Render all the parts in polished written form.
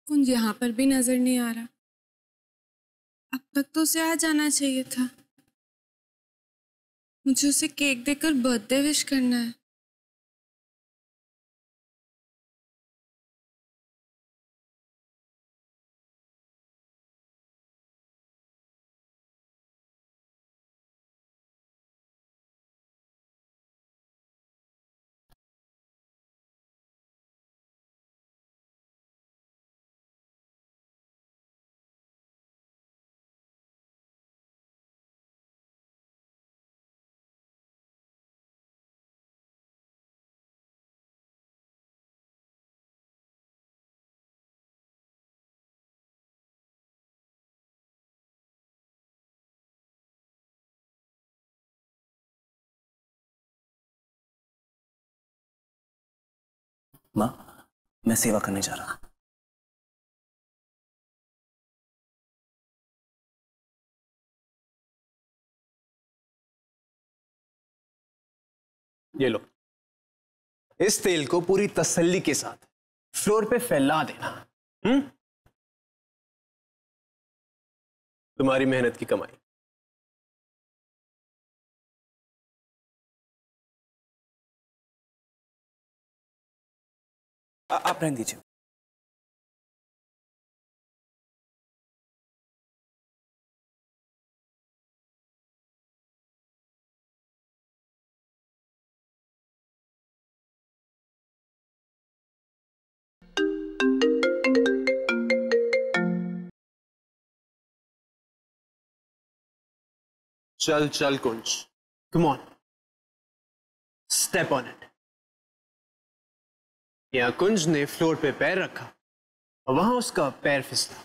कुंज यहाँ पर भी नजर नहीं आ रहा। अब तक तो उसे आ जाना चाहिए था। मुझे उसे केक देकर बर्थडे विश करना है। माँ, मैं सेवा करने जा रहा हूँ। ये लो, इस तेल को पूरी तसल्ली के साथ फ्लोर पे फैला देना। तुम्हारी मेहनत की कमाई। आप रहने दीजिए। चल चल Kunj, come on, step on it. यहाँ कुंज ने फ्लोर पे पैर रखा और वहां उसका पैर फिसला।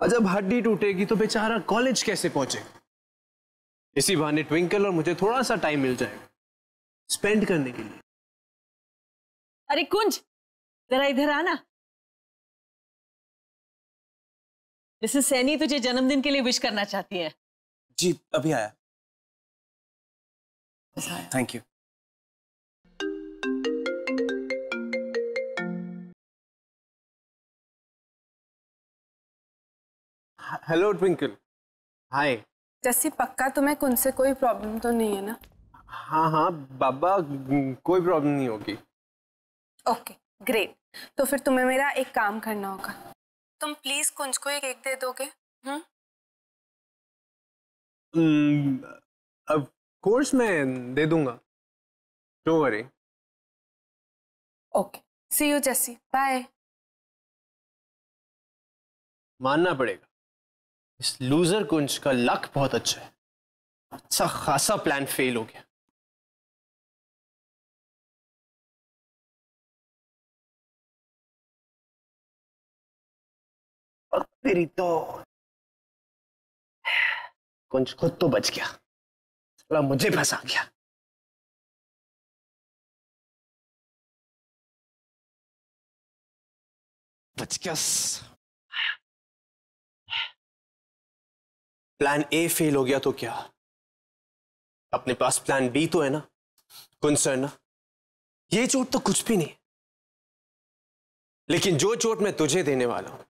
और जब हड्डी टूटेगी तो बेचारा कॉलेज कैसे पहुंचेगा? इसी बहाने ट्विंकल और मुझे थोड़ा सा टाइम मिल जाएगा स्पेंड करने के लिए। अरे कुंज, जरा इधर आना। मिसेस सैनी तुझे जन्मदिन के लिए विश करना चाहती है। जी, अभी आया। Thank you. Hello Twinkle. Hi. जैसी पक्का तुम्हें कुंज से कोई प्रॉब्लम तो नहीं है ना? हाँ हाँ बाबा, कोई प्रॉब्लम नहीं होगी। Okay great. तो फिर तुम्हें मेरा एक काम करना होगा। तुम प्लीज कुंज को एक केक दे दोगे? ऑफ कोर्स मैं दे दूंगा, don't worry. Okay, see you JC, bye. मानना पड़ेगा, इस लूजर कुंज का लक बहुत अच्छा है। अच्छा खासा प्लान फेल हो गया। और तेरी तो कुंज खुद तो बच गया, थोड़ा मुझे फंसा गया। बच गया। प्लान ए फेल हो गया तो क्या, अपने पास प्लान बी तो है ना। कुंज सर ना, ये चोट तो कुछ भी नहीं, लेकिन जो चोट मैं तुझे देने वाला हूं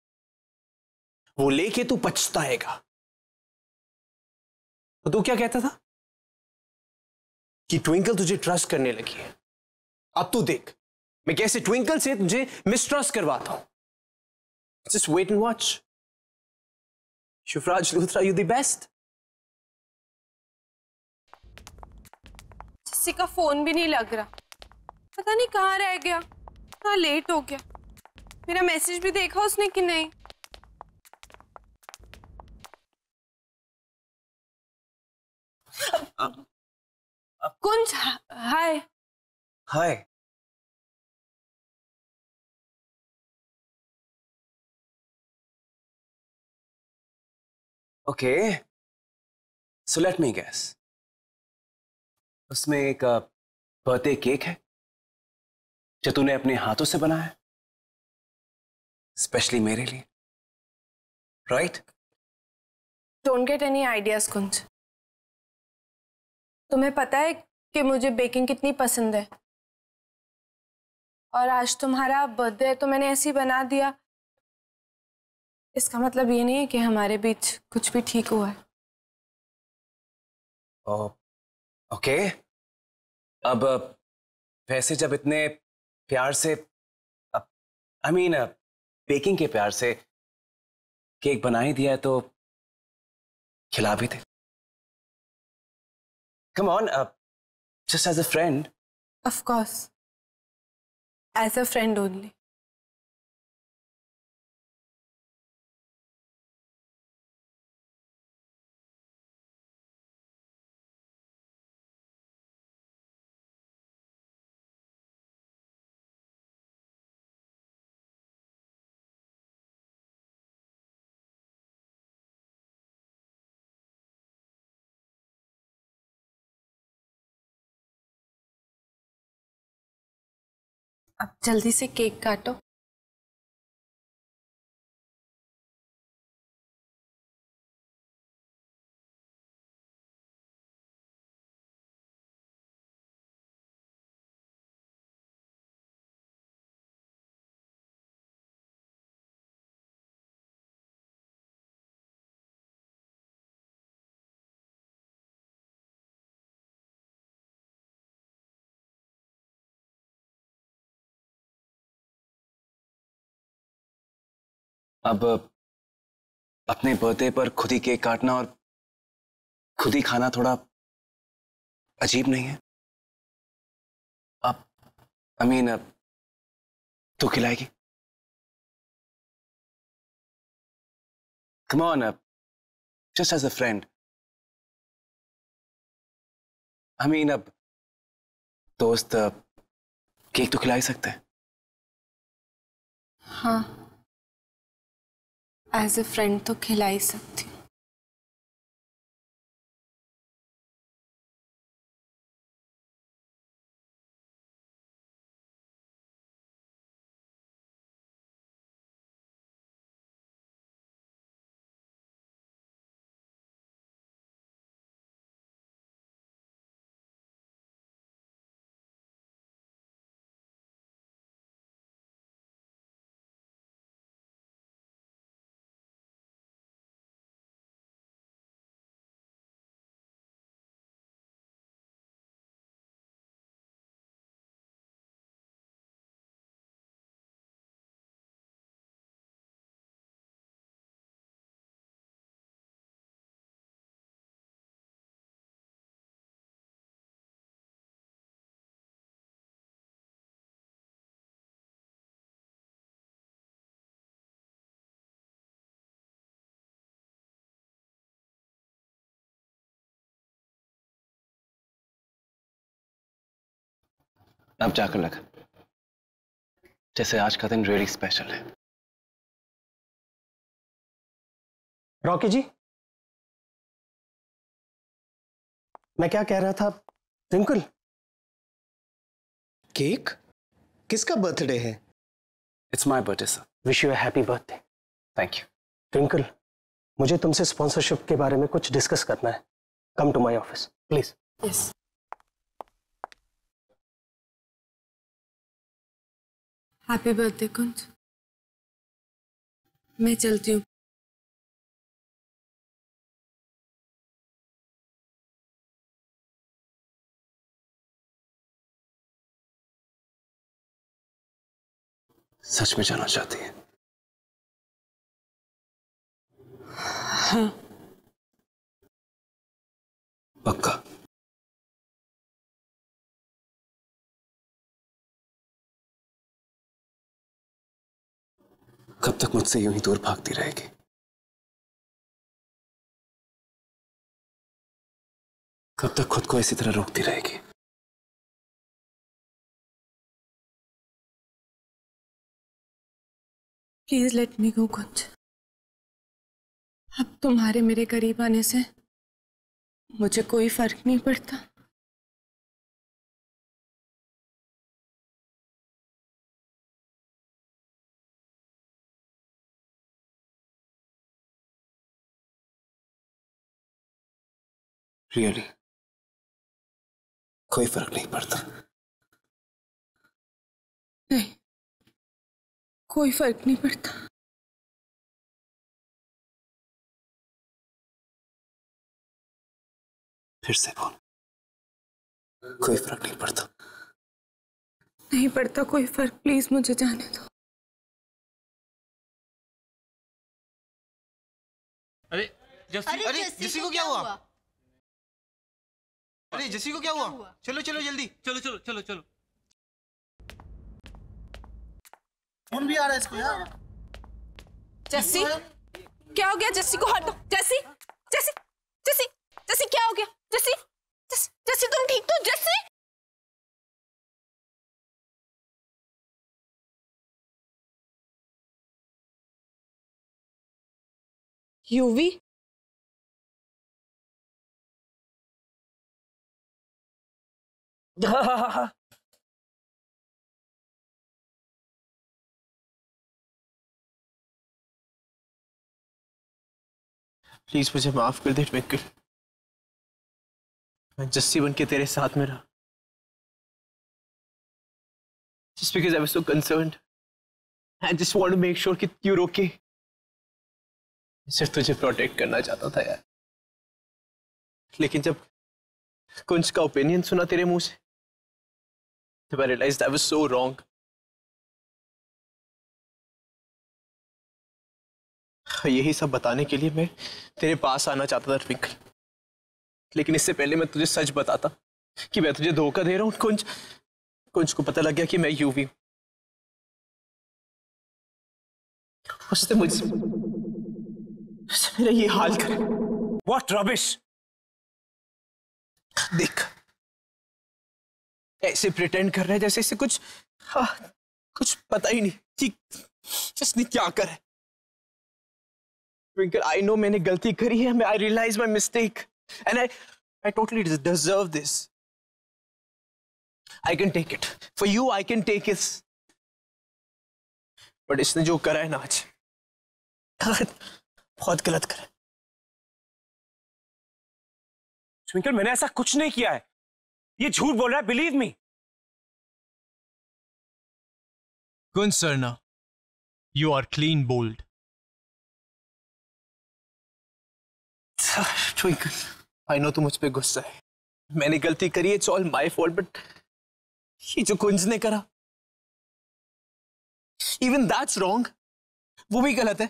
वो लेके तू पछताएगा। तो तू क्या कहता था कि ट्विंकल तुझे ट्रस्ट करने लगी है। अब तू देख मैं कैसे ट्विंकल से तुझे मिसट्रस्ट करवाता हूं। Just wait and watch. Shivraj Luthra, you the best. किसी का फोन भी नहीं लग रहा, पता नहीं कहाँ रह गया, इतना लेट हो गया। मेरा मैसेज भी देखा उसने कि नहीं? Kunj, hi. Hi. Okay, so let me guess, उसमें एक बर्थडे केक है जो तूने अपने हाथों से बनाया है स्पेशली मेरे लिए, right? Don't get any ideas Kunj. तुम्हें पता है कि मुझे बेकिंग कितनी पसंद है, और आज तुम्हारा बर्थडे है तो मैंने ऐसे ही बना दिया इसका मतलब ये नहीं है कि हमारे बीच कुछ भी ठीक हुआ है। ओके। अब वैसे जब इतने प्यार से, आई मीन बेकिंग के प्यार से केक बना ही दिया है तो खिला भी दे। Come on, just as a friend. Of course, as a friend only. अब जल्दी से केक काटो। अब अपने बर्थडे पर खुद ही केक काटना और खुद ही खाना थोड़ा अजीब नहीं है? अब आई मीन तू खिलाएगी? Come on, just as a friend. I mean अब दोस्त केक तो खिला ही सकते हैं। हाँ, एज अ फ्रेंड तो खिला ही सकती हूँ। अब जाकर लगा जैसे आज का दिन रियली स्पेशल है। रॉकी जी, मैं क्या कह रहा था, ट्विंकल, केक? किसका बर्थडे है? It's my birthday sir. Wish you a happy birthday. Thank you. Twinkle, मुझे तुमसे स्पॉन्सरशिप के बारे में कुछ डिस्कस करना है। Come to my office please. Yes. Happy birthday Kunj. मैं चलती हूँ। सच में जाना चाहती है? हाँ। पक्का? कब तक मुझसे यूं ही दूर भागती रहेगी? कब तक खुद को इसी तरह रोकती रहेगी? प्लीज लेट मी गो कुंज। अब तुम्हारे मेरे करीब आने से मुझे कोई फर्क नहीं पड़ता। रियली कोई फर्क नहीं पड़ता? नहीं, कोई फर्क नहीं पड़ता। फिर से बोल, कोई फर्क नहीं पड़ता। नहीं पड़ता कोई फर्क, प्लीज मुझे जाने दो। अरे जस्सी को क्या हुआ? अरे जस्सी को क्या हुआ? चलो चलो जल्दी, चलो चलो चलो चलो। फोन भी आ रहा है इसको यार। जस्सी, क्या हो गया? जस्सी को हटो। जस्सी जस्सी जस्सी जस्सी क्या हो गया? जस्सी जस्सी जस्सी तुम ठीक तो? जस्सी यूवी, हाँ। प्लीज मुझे माफ कर दे ट्विंकल। मैं जस्सी बन के तेरे साथ में रहा, just because I was so concerned. I just want to make sure कि you're okay. सिर्फ तुझे प्रोटेक्ट करना चाहता था यार। लेकिन जब कुंज का ओपिनियन सुना तेरे मुंह से, तब I realized I was so wrong. यही सब बताने के लिए मैं तेरे पास आना चाहता था ट्विंकल, लेकिन इससे पहले मैं तुझे सच बताता कि मैं तुझे धोखा दे रहा हूं। कुंज को पता लग गया कि मैं यूवी हूं। उसने मुझसे मेरा ये हाल करे। What rubbish! देख, ऐसे प्रिटेंड कर रहा है जैसे इसे कुछ पता ही नहीं कि जिसने क्या करा। ट्विंकल, I know मैंने गलती करी है। I realize my mistake and I totally deserve this. I can take it. For you, I can take it. But इसने जो करा है ना आज, बहुत गलत करा। ट्विंकल, मैंने ऐसा कुछ नहीं किया है। ये झूठ बोल रहा है, believe me. Kunj Sarna, you are clean bowled. Twinkle, I know तू मुझ पे गुस्सा है। मैंने गलती करी है, it's all my fault, but ये जो कुंज ने करा, even that's wrong. वो भी गलत है।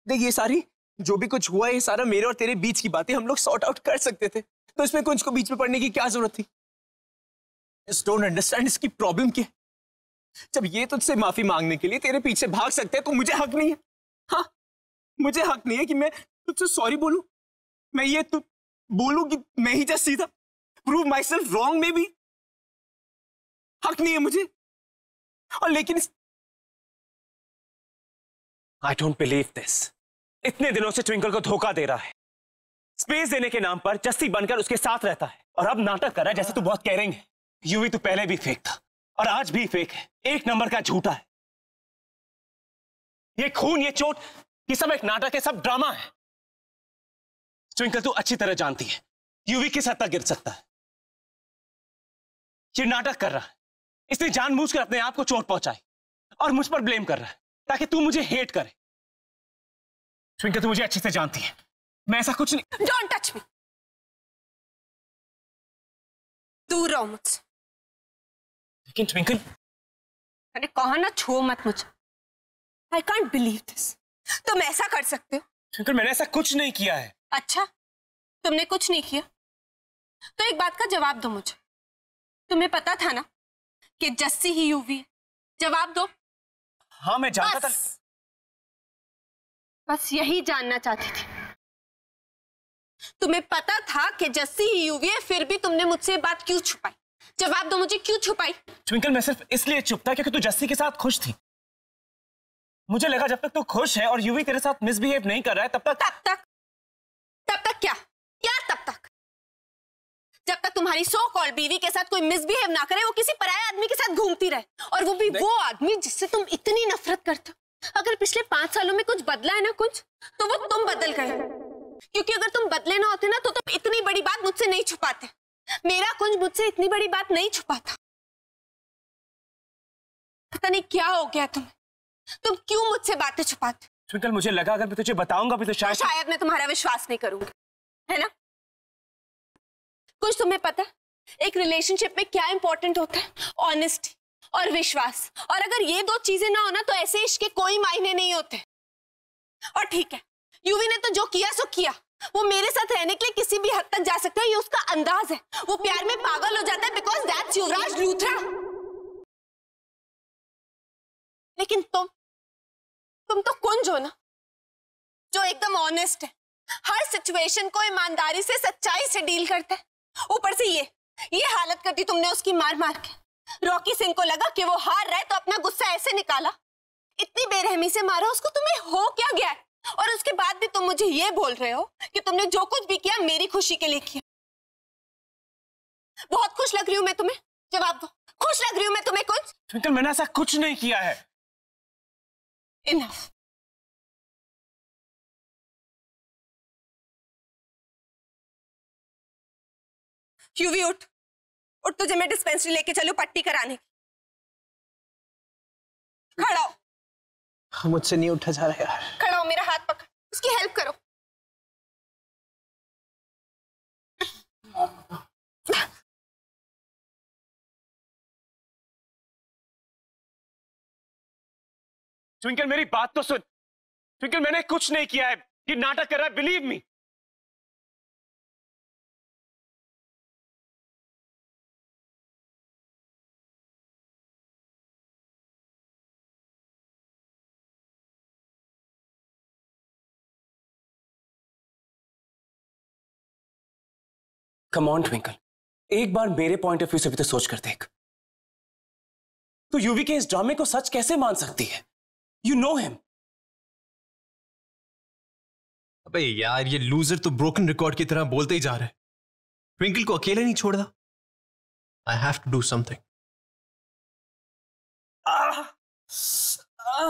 देख, ये सारी जो भी कुछ हुआ है, ये सारा मेरे और तेरे बीच की बातें हम लोग सॉर्ट आउट कर सकते थे, तो इसमें कुंज को बीच में पड़ने की क्या जरूरत थी? Just don't understand इसकी प्रॉब्लम क्या है। जब ये तुझसे माफी मांगने के लिए तेरे पीछे भाग सकते हैं, तो मुझे हक नहीं है? हाँ, मुझे हक नहीं है कि मैं तुझसे सॉरी बोलूं? मैं ये तू बोलूं कि मैं ही जस्ट सीधा प्रूव माई सेल्फ रॉन्ग? में भी हक नहीं है मुझे। और लेकिन I don't believe this. इतने दिनों से ट्विंकल को धोखा दे रहा है, स्पेस देने के नाम पर जस्सी बनकर उसके साथ रहता है, और अब नाटक कर रहा है जैसे तू बहुत केयरिंग है। यूवी तू पहले भी फेक था और आज भी फेक है, एक नंबर का झूठा है। ये खून, ये चोट, ये सब एक नाटक है, सब ड्रामा है। ट्विंकल, तू अच्छी तरह जानती है यूवी किस हद तक गिर सकता है। ये नाटक कर रहा है, इसने जानबूझकर अपने आप को चोट पहुंचाई और मुझ पर ब्लेम कर रहा है ताकि तू मुझे हेट करे। ट्विंकल, तू मुझे अच्छे से जानती है, मैं ऐसा कुछ नहीं। डोंट टच मी, दूर रहो मुझसे। लेकिन ट्विंकल, मैंने कहा ना, छुओ मत मुझे। I can't believe this. तुम ऐसा कर सकते हो? ट्विंकल, मैंने ऐसा कुछ नहीं किया है। अच्छा, तुमने कुछ नहीं किया तो एक बात का जवाब दो मुझे। तुम्हें पता था ना कि जस्सी ही यूवी है? जवाब दो। हाँ, मैं जानता था। बस यही जानना चाहती थी। तुम्हें पता था कि जस्सी ही यूवी है, फिर भी तुमने मुझसे ये बात क्यों छुपाई? जवाब दो मुझे, क्यों छुपाई? ट्विंकल, मैं सिर्फ इसलिए चुप था क्योंकि तू जस्सी के साथ खुश थी। मुझे लगा जब तक तू खुश है और यूवी तेरे साथ मिसबिहेव नहीं कर रहा है, तब तक क्या? तब तक जब तक तुम्हारी सो कॉल बीवी के साथ कोई मिसबिहेव ना करे, वो किसी पराये आदमी के साथ घूमती रहे, और वो भी वो आदमी जिससे तुम इतनी नफरत करते हो। अगर पिछले 5 सालों में कुछ बदला है ना कुछ, तो वो तुम बदल गए। क्योंकि अगर तुम बदले ना होते ना, तो तुम इतनी बड़ी बात मुझसे नहीं छुपाते। मेरा कुंज मुझसे इतनी बड़ी बात नहीं छुपाता। पता नहीं क्या हो गया तुम्हें, तुम क्यों मुझसे बातें छुपाते? ट्विंकल, मुझे लगा अगर मैं तुझे बताऊंगा भी तो शायद मैं तुम्हारा विश्वास नहीं करूंगी, है ना? कुछ तुम्हें पता है एक रिलेशनशिप में क्या इंपॉर्टेंट होता है? ऑनेस्टी और विश्वास। और अगर ये दो चीजें ना हो ना तो ऐसे इश्क के कोई मायने नहीं होते। और ठीक है, यूवी ने तो जो किया सो किया। वो मेरे साथ रहने के लिए किसी भी हद तक जा सकता है, ये उसका अंदाज है। वो प्यार में पागल हो जाता है बिकॉज दैट्स युवराज लूथरा। लेकिन तुम तो कुंज हो ना, जो एकदम ऑनेस्ट है, हर सिचुएशन को ईमानदारी से सच्चाई से डील करता है। ऊपर से ये हालत कर दी तुमने उसकी मार मार के। रॉकी सिंह को लगा कि वो हार रहा है तो अपना गुस्सा ऐसे निकाला, इतनी बेरहमी से मारा उसको। तुम्हें हो क्या गया है? और उसके बाद भी तुम मुझे ये बोल रहे हो कि तुमने जो कुछ भी किया मेरी खुशी के लिए किया। बहुत खुश लग रही हूं मैं तुम्हें, जवाब दो। खुश लग रही हूं मैं तुम्हें कुछ? ट्विंकल, मैंने ऐसा कुछ नहीं किया है। इनफ। यूवी उठ, तुझे मैं डिस्पेंसरी लेके चलूं पट्टी कराने। खड़ा हो। मुझसे नहीं उठा जा रहा यार। खड़ा हो, मेरा हाथ पकड़, उसकी हेल्प करो। ट्विंकल, मेरी बात तो सुन। ट्विंकल, मैंने कुछ नहीं किया है, ये नाटक कर रहा है, believe me. Come on twinkle, एक बार मेरे पॉइंट ऑफ व्यू से भी तो सोच कर देख। तो यूवी के इस ड्रामे को सच कैसे मान सकती है? You know him. अबे यार, ये लूजर तो ब्रोकन रिकॉर्ड की तरह बोलते ही जा रहा है। ट्विंकल को अकेले नहीं छोड़ रहा। I have to do something.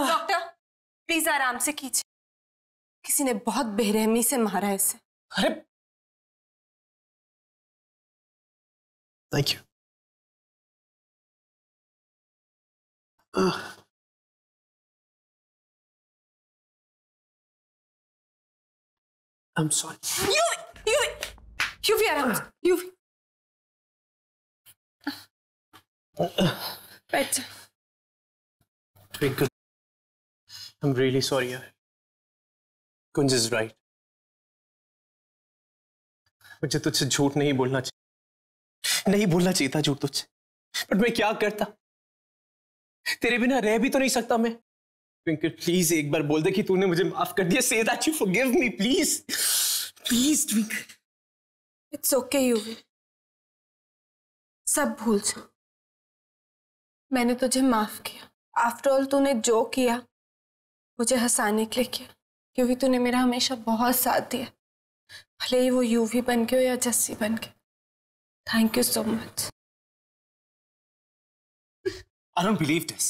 Doctor please आराम से कीजिए, किसी ने बहुत बेरहमी से मारा है इसे। अरे thank you. I'm sorry. UV आराम से। यूवी बैठ। Twinkle, I'm really sorry यार। कुंज is right। मुझे तुझसे झूठ नहीं बोलना चाहिए था झूठ तुझसे, बट मैं क्या करता? तेरे बिना रह भी तो नहीं सकता मैं। ट्विंकल प्लीज एक बार बोल दे कि तूने मुझे माफ कर दिया। Say that you forgive me please, please twinkle. It's okay UV, सब भूल जा। मैंने तुझे माफ किया। आफ्टर ऑल तूने जो किया मुझे हंसाने के लिए किया, क्योंकि तूने मेरा हमेशा बहुत साथ दिया, भले ही वो यूवी बन के हो या जस्सी बन के। Thank you so much. I don't believe this।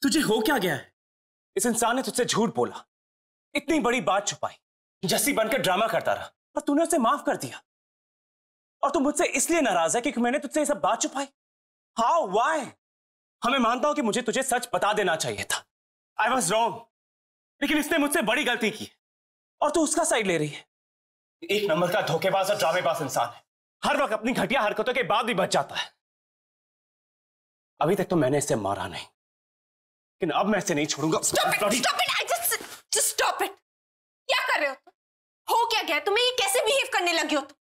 तुझे हो क्या गया है? इस इंसान ने तुझसे झूठ बोला, इतनी बड़ी बात छुपाई, जस्सी बनकर ड्रामा करता रहा, और तूने उसे माफ कर दिया। और तू मुझसे इसलिए नाराज है क्योंकि मैंने तुझसे ये सब बात छुपाई? How, why? हमें मानता हूं कि मुझे तुझे सच बता देना चाहिए था। आई वॉज रॉन्ग, लेकिन इसने मुझसे बड़ी गलती की और तू उसका साइड ले रही है। एक नंबर का धोखेबाज और ड्रामेबाज इंसान है, हर वक्त अपनी घटिया हरकतों के बाद भी बच जाता है। अभी तक तो मैंने इसे मारा नहीं, लेकिन अब मैं इसे नहीं छोड़ूंगा। Stop it! Just stop it! क्या कर रहे हो तुम? हो क्या गया तुम्हें? ये कैसे बिहेव करने लगे हो तुम?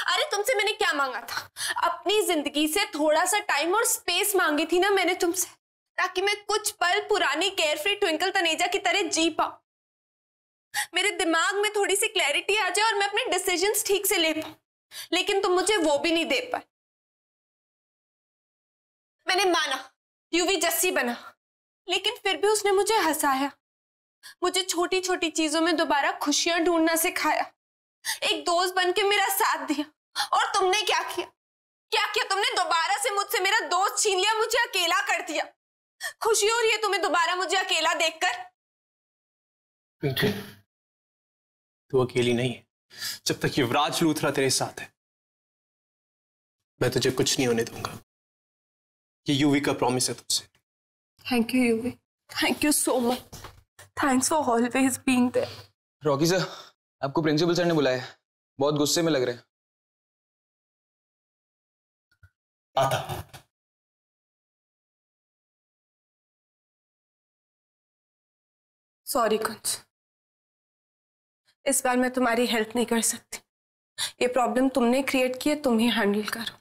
अरे तुमसे मैंने क्या मांगा था? अपनी जिंदगी से थोड़ा सा टाइम और स्पेस मांगी थी ना मैंने तुमसे, ताकि मैं कुछ पल पुरानी केयरफ्री ट्विंकल तनेजा की तरह जी पाऊं। मेरे दिमाग में थोड़ी सी क्लैरिटी आ जाए और मैं अपने डिसीजंस ठीक से ले पाऊं, लेकिन तुम मुझे वो भी नहीं दे पाए। मैंने माना यूवी जस्सी बना, लेकिन फिर भी उसने मुझे हंसाया, मुझे छोटी छोटी चीजों में दोबारा खुशियां ढूंढना सिखाया, एक दोस्त बनके मेरा साथ दिया। और तुमने क्या किया? तुमने दोबारा से मुझसे मेरा दोस्त छीन लिया, मुझे अकेला कर दिया। खुशी हो रही है तुम्हें दोबारा मुझे अकेला देखकर? तू अकेली नहीं है। जब तक युवराज लूथरा तेरे साथ है, मैं तुझे कुछ नहीं होने दूंगा। ये यूवी का प्रॉमिस है तुझसे। Thank you Yuvi, thank you so much. Thanks for always being there. Rocky sir, आपको प्रिंसिपल सर ने बुलाया है, बहुत गुस्से में लग रहे हैं। आता हूं। सॉरी कुंज, इस बार मैं तुम्हारी हेल्प नहीं कर सकती। ये प्रॉब्लम तुमने क्रिएट की है, तुम ही हैंडल करो।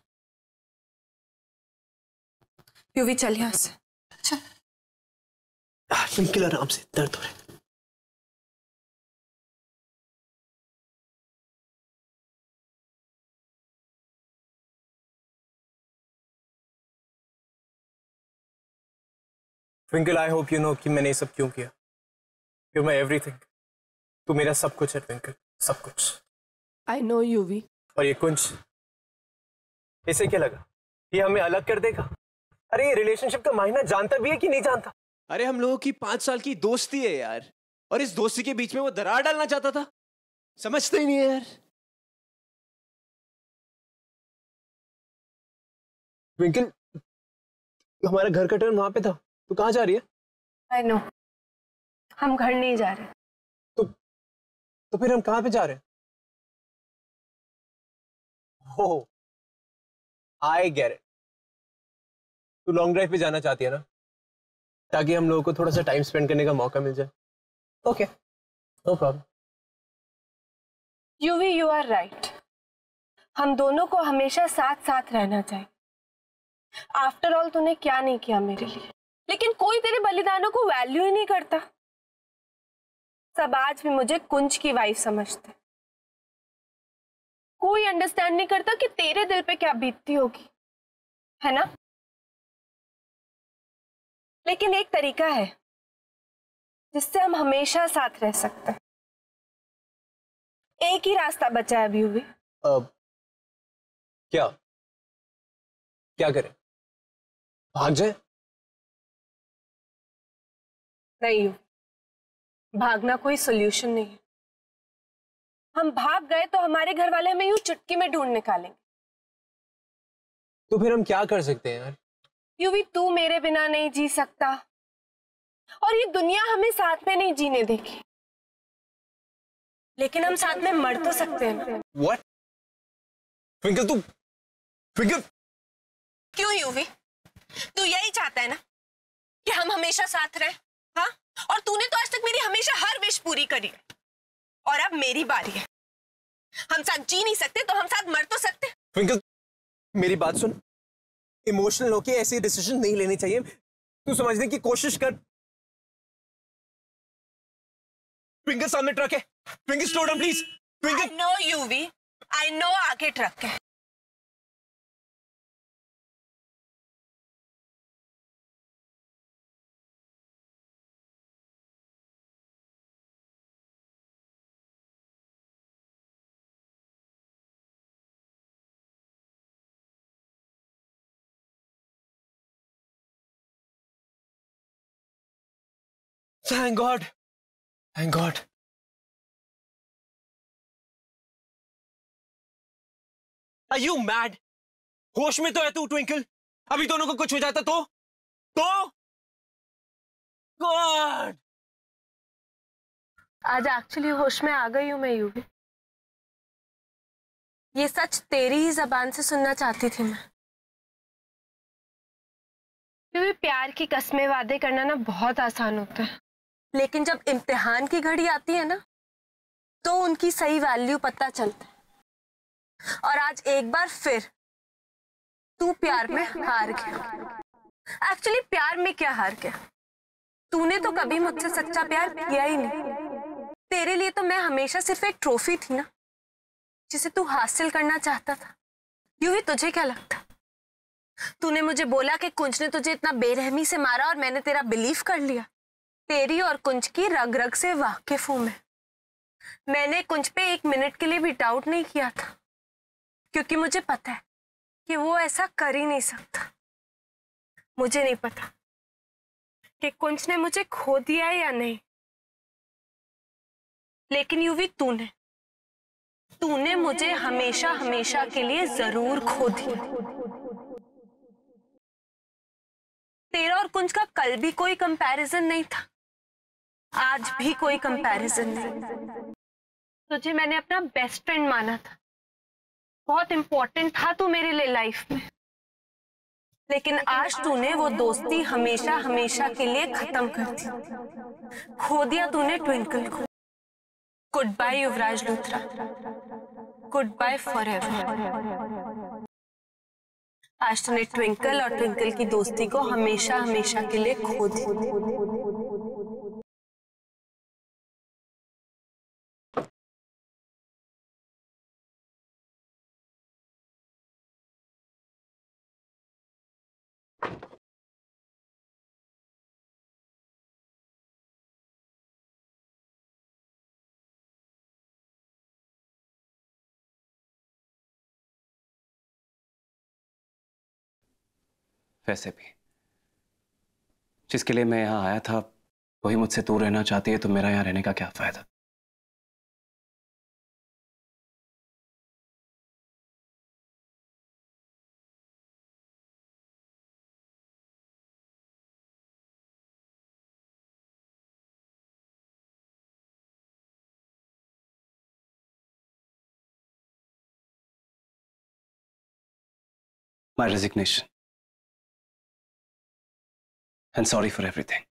यूवी चल यहां से, चल। ट्विंकल आराम से, दर्द हो रहा है। Twinkle, I hope you know कि मैंने ये सब क्यों किया। You my everything. तू मेरा सब कुछ है ट्विंकल, सब कुछ। I know UV. और ये कुंज, इसे क्या लगा ये हमें अलग कर देगा? अरे ये रिलेशनशिप का मायना जानता भी है कि नहीं जानता? अरे हम लोगों की 5 साल की दोस्ती है यार, और इस दोस्ती के बीच में वो दरार डालना चाहता था। समझते ही नहीं है यार। ट्विंकल, हमारा घर का टर्न वहां पे था, तू कहाँ जा रही है? आई नो, हम घर नहीं जा रहे। तो फिर हम कहाँ पे जा रहे हैं? हो, आई गेट इट। तू लॉन्ग ड्राइव पे जाना चाहती है ना, ताकि हम लोगों को थोड़ा सा टाइम स्पेंड करने का मौका मिल जाए। Okay, no problem. Yuvi, you are right. हम दोनों को हमेशा साथ साथ रहना चाहिए। आफ्टर ऑल तूने क्या नहीं किया मेरे लिए, लेकिन कोई तेरे बलिदानों को वैल्यू ही नहीं करता। सब आज भी मुझे कुंज की वाइफ समझते। कोई अंडरस्टैंड नहीं करता कि तेरे दिल पे क्या बीतती होगी, है ना? लेकिन एक तरीका है जिससे हम हमेशा साथ रह सकते हैं। एक ही रास्ता बचा है अभी। हुई क्या क्या करें? भाग जाए? नहीं, भागना कोई सोल्यूशन नहीं है। हम भाग गए तो हमारे घर वाले हमें यूं चुटकी में ढूंढ निकालेंगे। तो फिर हम क्या कर सकते हैं यार? यूवी, तू मेरे बिना नहीं जी सकता, और ये दुनिया हमें साथ में नहीं जीने देगी। लेकिन हम साथ में मर तो सकते हैं ना? What? ट्विंकल, ट्विंकल, क्यों यूवी? तू यही चाहता है ना कि हम हमेशा साथ रहें? हाँ, और तूने तो आज तक मेरी हमेशा हर विश पूरी करी है, और अब मेरी बारी है। हम साथ जी नहीं सकते तो हम साथ मर तो सकते। ट्विंकल, मेरी बात सुन। इमोशनल होके ऐसे डिसीजन नहीं लेने चाहिए। तू समझने की कोशिश कर। ट्विंकल, सामने ट्रक है। Twinkle, slow down please. Twinkle, I know UV, I know आगे ट्रक है। Thank God, thank God. Are you mad? होश में तो है तू ट्विंकल? अभी दोनों को कुछ हो जाता तो गॉड। आज एक्चुअली होश में आ गई हूं मैं यूवी। ये सच तेरी ही जबान से सुनना चाहती थी मैं। यूवी, प्यार की कस्में वादे करना ना बहुत आसान होता है, लेकिन जब इम्तिहान की घड़ी आती है ना, तो उनकी सही वैल्यू पता चलता है। और आज एक बार फिर तू प्यार में हार गया। एक्चुअली प्यार में क्या हार गया? तूने तो कभी मुझसे सच्चा प्यार किया ही नहीं। तेरे लिए तो मैं हमेशा सिर्फ एक ट्रॉफी थी ना, जिसे तू हासिल करना चाहता था। यूं ही तुझे क्या लगता? तूने मुझे बोला कि कुंज ने तुझे इतना बेरहमी से मारा और मैंने तेरा बिलीव कर लिया। तेरी और कुंज की रग रग से वाकिफ हूं मैं। मैंने कुंज पे एक मिनट के लिए भी डाउट नहीं किया था, क्योंकि मुझे पता है कि वो ऐसा कर ही नहीं सकता। मुझे नहीं पता कि कुंज ने मुझे खो दिया है या नहीं, लेकिन यूवी तूने मुझे हमेशा हमेशा के लिए जरूर खो दिया। तेरा और कुंज का कल भी कोई कंपैरिजन नहीं था, आज भी कोई कंपैरिजन नहीं। तुझे मैंने अपना बेस्ट फ्रेंड माना था, बहुत इंपॉर्टेंट था तू मेरे लिए लाइफ में। लेकिन आज तूने वो दोस्ती हमेशा हमेशा के लिए खत्म कर दी। खो दिया तूने ट्विंकल को। गुड बाय युवराज लूथरा, गुड बाय फॉरएवर। आज तूने ट्विंकल और ट्विंकल की दोस्ती को हमेशा हमेशा के लिए खो दिया। वैसे भी जिसके लिए मैं यहां आया था वही मुझसे दूर रहना चाहती है, तो मेरा यहां रहने का क्या फायदा। My resignation. And sorry for everything.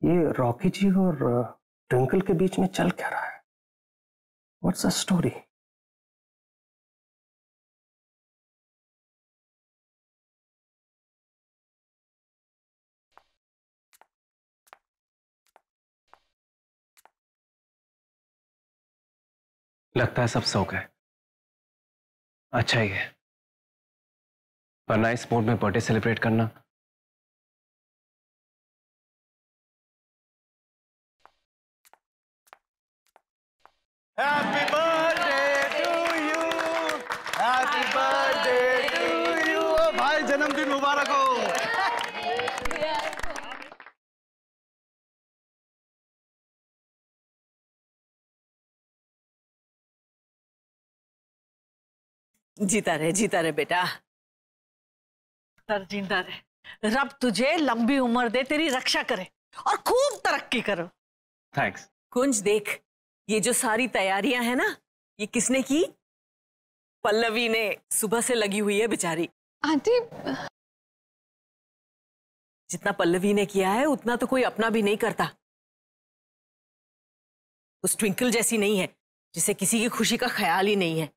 ये रॉकी जी और ट्विंकल के बीच में चल क्या रहा है? What's the story? लगता है सब सो गए। अच्छा ही है, वरना इस मूड में बर्थडे सेलिब्रेट करना। Happy birthday to you, happy birthday to you. भाई जन्मदिन मुबारक हो। जीता रहे बेटा, जिंदा रहे। रब तुझे लंबी उम्र दे, तेरी रक्षा करे और खूब तरक्की करो। थैंक्स। कुंज देख, ये जो सारी तैयारियां हैं ना, ये किसने की? पल्लवी ने। सुबह से लगी हुई है बेचारी। आंटी, जितना पल्लवी ने किया है उतना तो कोई अपना भी नहीं करता। उस ट्विंकल जैसी नहीं है जिसे किसी की खुशी का ख्याल ही नहीं है।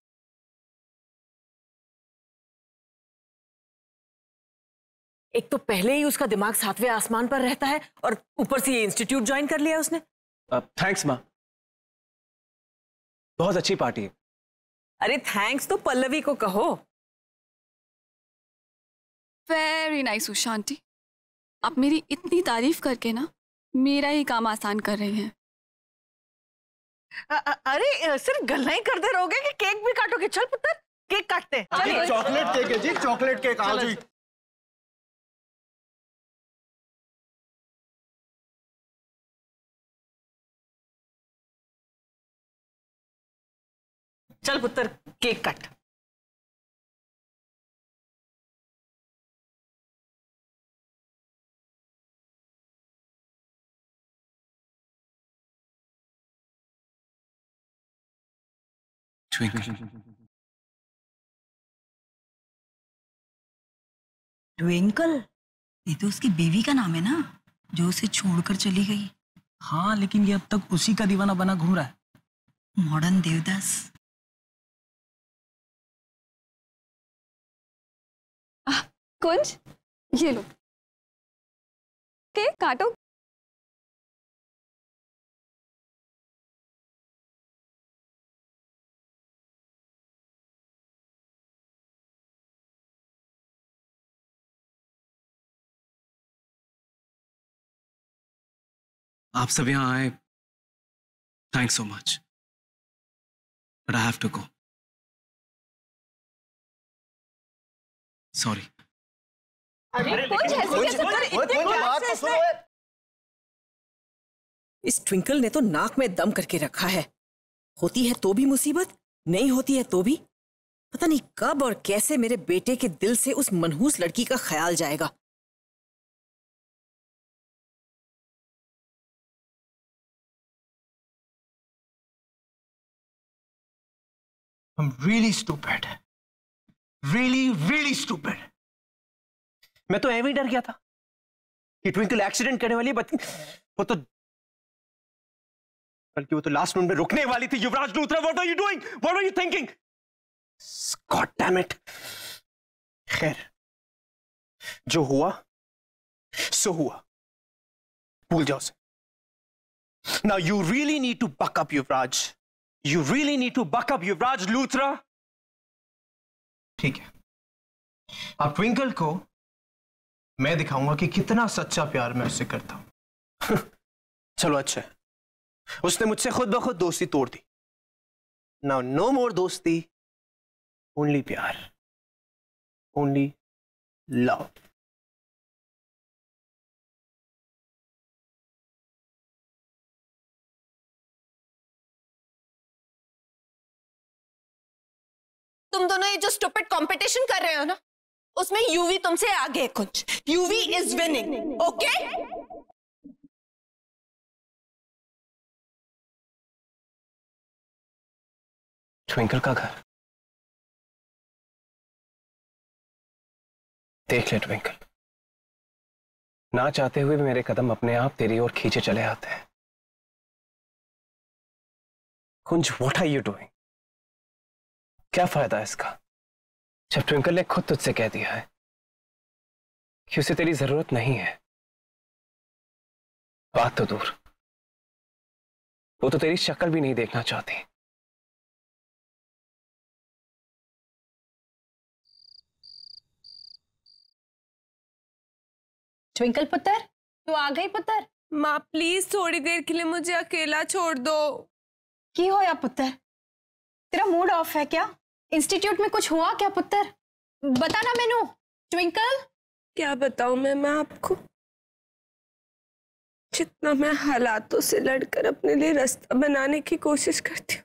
एक तो पहले ही उसका दिमाग 7वें आसमान पर रहता है और ऊपर से ये इंस्टीट्यूट ज्वाइन कर लिया उसने। थैंक्स माँ, बहुत अच्छी पार्टी है। अरे थैंक्स तो पल्लवी को कहो। वेरी नाइस उषा आंटी, आप मेरी इतनी तारीफ करके ना मेरा ही काम आसान कर रही हैं। अरे सिर्फ गल्ला ही करते रहोगे कि केक भी काटोगे? चल पुत्र, केक काटते हैं। चलिए। चॉकलेट केक है जी, चॉकलेट केक। आओ जी। चल पुत्र, केक काट। ट्विंकल, ये तो उसकी बीवी का नाम है ना, जो उसे छोड़कर चली गई। हाँ, लेकिन ये अब तक उसी का दीवाना बना घूम रहा है। मॉडर्न देवदास। कुंज, ये लो केक काटो। आप सब यहाँ आए, thanks so much, but I have to go. Sorry. इस ट्विंकल ने तो नाक में दम करके रखा है। होती है तो भी मुसीबत, नहीं होती है तो भी। पता नहीं कब और कैसे मेरे बेटे के दिल से उस मनहूस लड़की का ख्याल जाएगा। I'm really stupid. Really, really stupid. मैं तो ऐਵੇਂ ही डर गया था कि ट्विंकल एक्सीडेंट करने वाली है, बल्कि वो तो लास्ट मिनट में रुकने वाली थी। युवराज Luthra, what are you doing? What are you thinking? God damn it. खैर, जो हुआ सो हुआ, भूल जाओ उसे। Now you really need to buck up, Yuvraj. You really need to buck up, Yuvraj Luthra. ठीक है, अब ट्विंकल को मैं दिखाऊंगा कि कितना सच्चा प्यार मैं उससे करता हूं। चलो अच्छा है, उसने मुझसे खुद ब खुद दोस्ती तोड़ दी। Now no more दोस्ती, only प्यार, only love. तुम दोनों ये जो स्टूपिड कंपटीशन कर रहे हो ना, उसमें यूवी तुमसे आगे है कुछ। UV is winning, okay? Twinkle का घर देख ले ट्विंकल, ना चाहते हुए भी मेरे कदम अपने आप तेरी ओर खींचे चले आते हैं। कुंज, व्हाट आर यू डूइंग? क्या फायदा है इसका, जब ट्विंकल ने खुद तुझसे कह दिया है कि उसे तेरी जरूरत नहीं है। बात तो दूर, वो तो तेरी शक्ल भी नहीं देखना चाहती। ट्विंकल पुत्र, तू आ गई पुत्र? माँ प्लीज थोड़ी देर के लिए मुझे अकेला छोड़ दो। की होया पुत्र? तेरा मूड ऑफ है क्या? इंस्टीट्यूट में कुछ हुआ क्या पुत्र? बता ना मैनू। ट्विंकल, क्या बताऊं मैं आपको, जितना मैं हालातों से लड़कर अपने लिए रास्ता बनाने की कोशिश करती हूँ,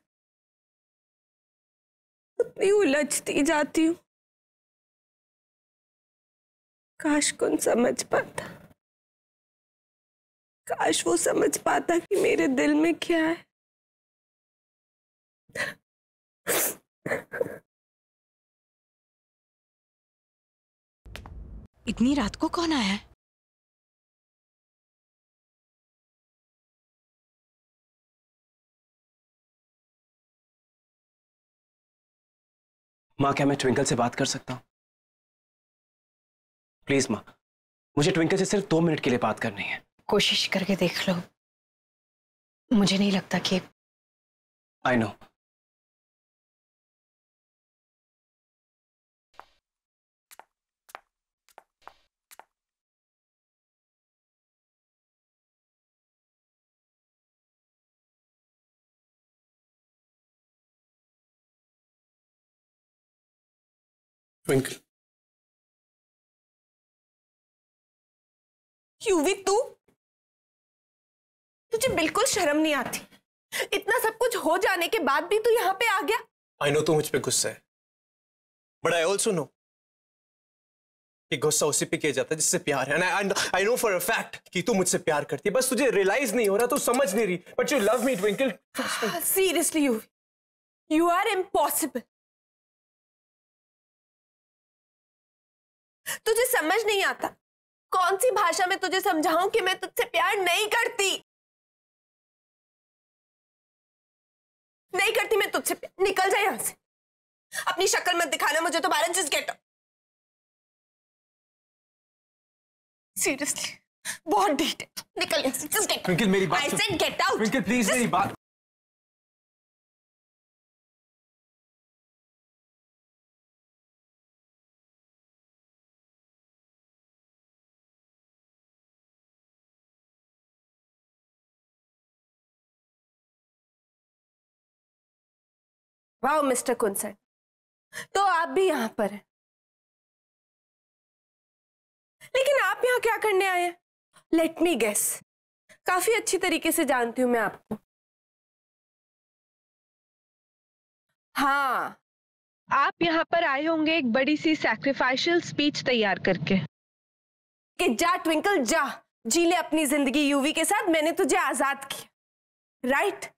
उतनी उलझती जाती हूँ। काश कौन समझ पाता, काश वो समझ पाता कि मेरे दिल में क्या है। इतनी रात को कौन आया है? माँ, क्या मैं ट्विंकल से बात कर सकता हूं? प्लीज माँ, मुझे ट्विंकल से सिर्फ 2 मिनट के लिए बात करनी है। कोशिश करके देख लो, मुझे नहीं लगता कि। I know. ट्विंकल, यूवी, तुझे बिल्कुल शर्म नहीं आती? इतना सब कुछ हो जाने के बाद भी तू यहाँ पे आ गया। आई नो तू मुझ पे गुस्सा है, बट आई ऑल्सो नो कि गुस्सा उसी पे किया जाता है जिससे प्यार है। I know for a fact कि तू मुझसे प्यार करती है, बस तुझे रियलाइज नहीं हो रहा, तू समझ नहीं रही। But you love me Twinkle. Seriously Yuvi, you are impossible. तुझे समझ नहीं आता, कौन सी भाषा में तुझे समझाऊं कि मैं तुझसे प्यार नहीं करती। नहीं करती मैं तुझसे। निकल जा यहां से, अपनी शक्ल मत दिखाना मुझे दोबारा। Just get out. सीरियसली बहुत डीट है, निकल यहां से। Just get. ट्विंकल मेरी बात I said get out. Twinkle please मेरी बात। वाओ मिस्टर कुंसर्ट, तो आप भी यहां पर हैं। लेकिन आप यहां क्या करने आए हैं? लेट मी गेस, काफी अच्छी तरीके से जानती हूं मैं आपको। हाँ, आप यहां पर आए होंगे एक बड़ी सी सैक्रिफाइशियल स्पीच तैयार करके कि जा ट्विंकल जा, जी ले अपनी जिंदगी यूवी के साथ, मैंने तुझे आजाद किया। राइट?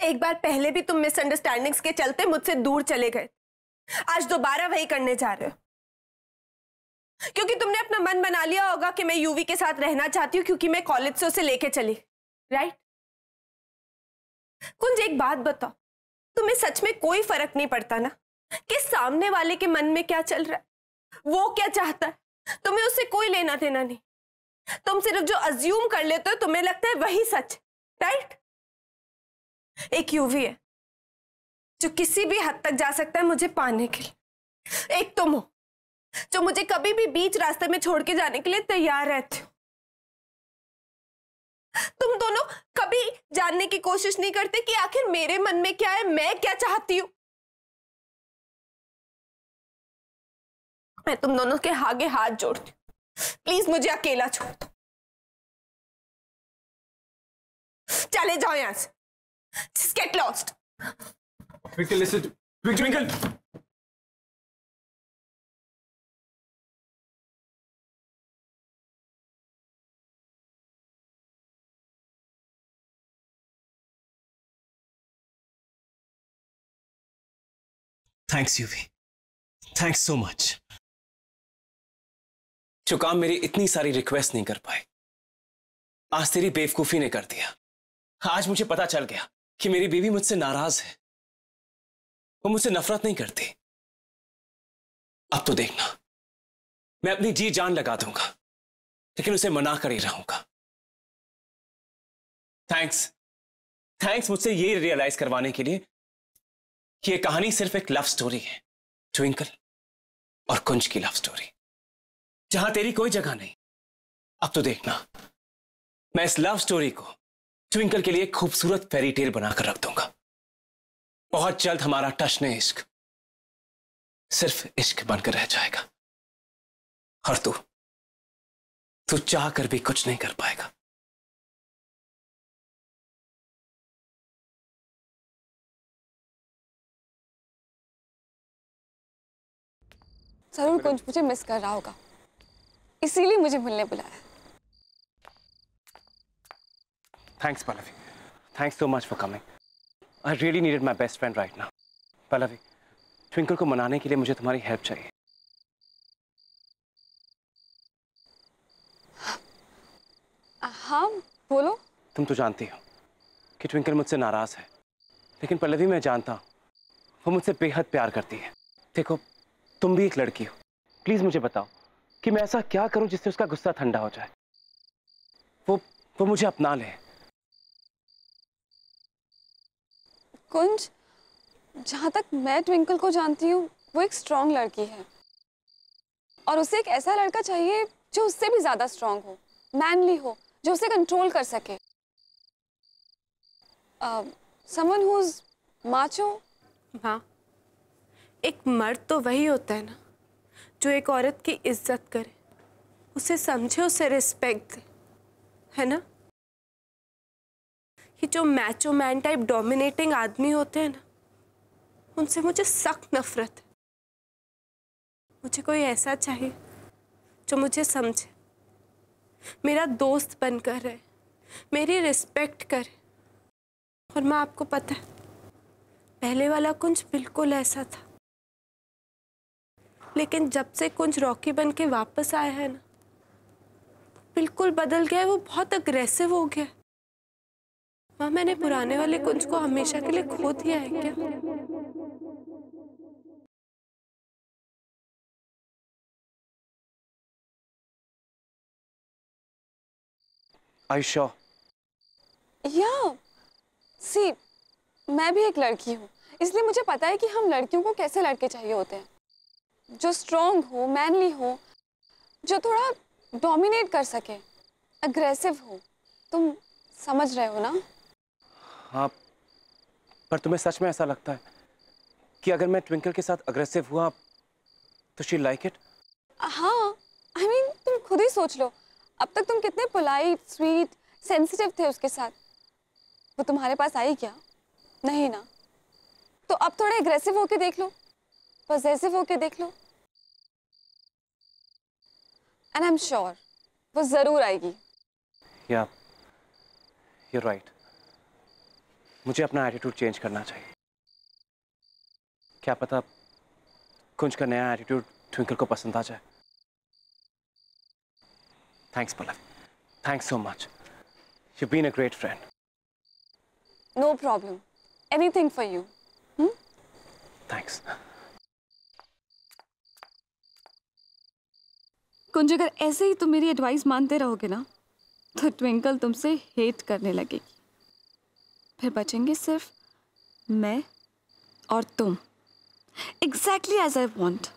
एक बार पहले भी तुम मिसअंडरस्टैंडिंग्स के चलते मुझसे दूर चले गए, आज दोबारा वही करने जा रहे हो, क्योंकि तुमने अपना मन बना लिया होगा कि मैं यूवी के साथ रहना चाहती हूँ क्योंकि मैं कॉलेज से उसे लेके चली, राइट? कुंज, एक बात बताओ, तुम्हें सच में कोई फर्क नहीं पड़ता ना कि सामने वाले के मन में क्या चल रहा है, वो क्या चाहता है? तुम्हें उससे कोई लेना देना नहीं, तुम सिर्फ जो अज्यूम कर लेते हो तुम्हें लगता है वही सच, राइट? एक यूवी है जो किसी भी हद तक जा सकता है मुझे पाने के लिए, एक तुम हो जो मुझे कभी भी बीच रास्ते में छोड़ के जाने के लिए तैयार रहते हो। तुम दोनों कभी जानने की कोशिश नहीं करते कि आखिर मेरे मन में क्या है, मैं क्या चाहती हूं। मैं तुम दोनों के आगे हाथ जोड़ती हूं, प्लीज मुझे अकेला छोड़ दो, चले जाओ यहां से, just get lost। Twinkle, listen to Twinkle। Thanks UV, thanks so much. जो काम मेरी इतनी सारी रिक्वेस्ट नहीं कर पाए, आज तेरी बेवकूफी ने कर दिया। आज मुझे पता चल गया कि मेरी बीवी मुझसे नाराज है, वो मुझसे नफरत नहीं करती। अब तो देखना, मैं अपनी जी जान लगा दूंगा लेकिन उसे मना कर ही रहूंगा। थैंक्स, थैंक्स मुझसे ये रियलाइज करवाने के लिए कि ये कहानी सिर्फ एक लव स्टोरी है, ट्विंकल और कुंज की लव स्टोरी, जहां तेरी कोई जगह नहीं। अब तो देखना, मैं इस लव स्टोरी को ट्विंकल के लिए एक खूबसूरत फेरी टेल बनाकर रख दूंगा। बहुत जल्द हमारा टशने इश्क सिर्फ इश्क बनकर रह जाएगा और तू चाह कर भी कुछ नहीं कर पाएगा। जरूर कुछ मुझे मिस कर रहा होगा, इसीलिए मुझे मिलने बुलाया। Thanks, Pallavi. Thanks so much for coming. I really needed my best friend right now. Pallavi, twinkle को मनाने के लिए मुझे तुम्हारी हेल्प चाहिए। हाँ बोलो। तुम तो जानती हो कि ट्विंकल मुझसे नाराज है, लेकिन पल्लवी मैं जानता हूँ वो मुझसे बेहद प्यार करती है। देखो, तुम भी एक लड़की हो, प्लीज मुझे बताओ कि मैं ऐसा क्या करूं जिससे उसका गुस्सा ठंडा हो जाए, वो मुझे अपना ले। कुंज, जहां तक मैं ट्विंकल को जानती हूँ वो एक स्ट्रॉन्ग लड़की है और उसे एक ऐसा लड़का चाहिए जो उससे भी ज्यादा स्ट्रॉन्ग हो, मैनली हो, जो उसे कंट्रोल कर सके। Someone who is macho. हाँ, एक मर्द तो वही होता है ना जो एक औरत की इज्जत करे, उसे समझे, उसे रिस्पेक्ट दे, है ना? ये जो मैचो मैन टाइप डोमिनेटिंग आदमी होते हैं ना, उनसे मुझे सख्त नफरत है। मुझे कोई ऐसा चाहिए जो मुझे समझे, मेरा दोस्त बनकर रहे, मेरी रिस्पेक्ट करे। और मैं, आपको पता है, पहले वाला कुंज बिल्कुल ऐसा था, लेकिन जब से कुंज रॉकी बन के वापस आया है ना, बिल्कुल बदल गया है। वो बहुत अग्रेसिव हो गया। माँ, मैंने पुराने वाले कुंज को हमेशा के लिए खो दिया है क्या? Are you sure? या सी, मैं भी एक लड़की हूँ, इसलिए मुझे पता है कि हम लड़कियों को कैसे लड़के चाहिए होते हैं, जो स्ट्रॉन्ग हो, मैनली हो, जो थोड़ा डोमिनेट कर सके, अग्रेसिव हो। तुम समझ रहे हो ना? हाँ, पर तुम्हें सच में ऐसा लगता है कि अगर मैं ट्विंकल के साथ अग्रेसिव हुआ तो शी लाइक इट? हाँ, I mean, तुम खुद ही सोच लो, अब तक तुम कितने पोलाइट, स्वीट, सेंसिटिव थे उसके साथ। वो तुम्हारे पास आई क्या? नहीं ना। तो अब थोड़े अग्रेसिव होके देख लो, पॉसेसिव होके देख लो, एंड आई एम श्योर वो जरूर आएगी। Yeah, you're right. मुझे अपना एटीट्यूड चेंज करना चाहिए। क्या पता कुंज का नया एटीट्यूड ट्विंकल को पसंद आ जाए। Thanks Pallav, thanks so much. You've been a great friend. No problem. Anything for you. Thanks. कुंज, अगर ऐसे ही तुम मेरी एडवाइस मानते रहोगे ना तो ट्विंकल तुमसे हेट करने लगेगी। फिर बचेंगे सिर्फ मैं और तुम। Exactly as I want.